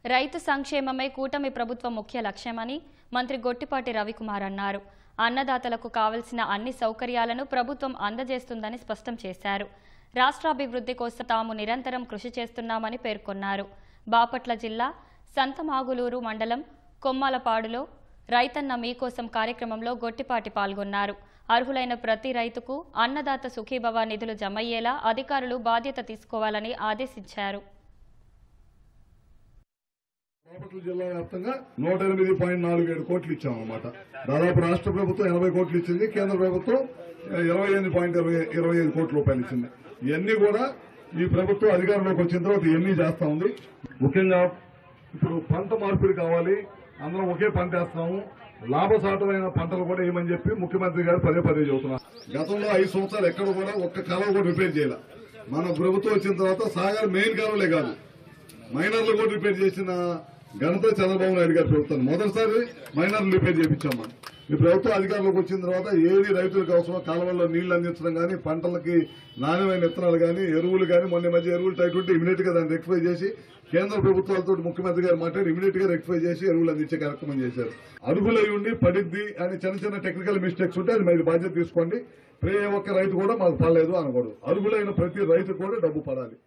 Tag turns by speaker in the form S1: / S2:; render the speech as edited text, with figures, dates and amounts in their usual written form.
S1: రైతు సంక్షేమమే కూటమి ప్రభుత్వ ముఖ్య లక్ష్యమని మంత్రి గొట్టిపాటి రవికుమార్ అన్నారు. అన్నదాతలకు కావలసిన అన్ని సౌకర్యాలను ప్రభుత్వం అందజేస్తుందని స్పష్టం చేశారు. రాష్ట్రాభివృద్ధి కోసం తాము నిరంతరం కృషి చేస్తున్నామని పేర్కొన్నారు. బాపట్ల జిల్లా సంతమాగులూరు మండలం కొమ్మలపాడులో రైతన్న మీకోసం కార్యక్రమంలో గొట్టిపాటి పాల్గొన్నారు. అర్హులైన ప్రతి రైతుకు అన్నదాత సుఖీభవ నిధులు జమయ్యేలా అధికారులు బాధ్యత తీసుకోవాలని ఆదేశించారు.
S2: బాపట్ల జిల్లా వ్యాప్తంగా 108.47 కోట్లు ఇచ్చామన్నమాట. దాదాపు రాష్ట్ర ప్రభుత్వం 80 కోట్లు ఇచ్చింది, కేంద్ర ప్రభుత్వం 28.25 కోట్ల రూపాయలు ఇచ్చింది. ఇవన్నీ కూడా ఈ ప్రభుత్వం అధికారంలోకి వచ్చిన తర్వాత ఇవన్నీ చేస్తా ఉంది. ముఖ్యంగా ఇప్పుడు పంట మార్పిడి కావాలి, అందరం ఒకే పంట వేస్తాము, లాభసాటమైన పంటలు కూడా ఏమని చెప్పి ముఖ్యమంత్రి గారు పదే చెబుతున్నారు. గతంలో 5 సంవత్సరాలు ఎక్కడ కూడా ఒక్క కాలువ కూడా రిపేర్ చేయాలి. మన ప్రభుత్వం వచ్చిన తర్వాత సాగర్ మెయిన్ కాలువలే కాదు, మైనర్లు కూడా రిపేర్ చేసిన ఘనత చంద్రబాబు నాయుడు గారు ప్రభుత్వం. మొదటిసారి మైనర్లు రిపేర్ చేయించాం. ఈ ప్రభుత్వం అధికారంలోకి వచ్చిన తర్వాత ఏది రైతులకు అవసరం, కాలువల్లో నీళ్లు అందించడం కానీ, పంటలకి నాణ్యమైన విత్తనాలు కానీ, ఎరువులు కానీ, మొన్న మధ్య ఎరువులు టైట్ ఉంటే ఇమీడియట్ గా దాన్ని రెక్టిఫై చేసి కేంద్ర ప్రభుత్వాలతో ముఖ్యమంత్రి గారు మాట్లాడి ఇమీడియట్ గా రెక్టిఫై చేసి ఎరువులు అందించే కార్యక్రమం చేశారు. అర్హులై ఉండి పడిద్ది అని చిన్న టెక్నికల్ మిస్టేక్స్ ఉంటే అది మీరు బాధ్యత తీసుకోండి. ఏ ఒక్క రైతు కూడా మాకు పడలేదు అనకూడదు. అర్హులైన ప్రతి రైతు కూడా డబ్బు పడాలి.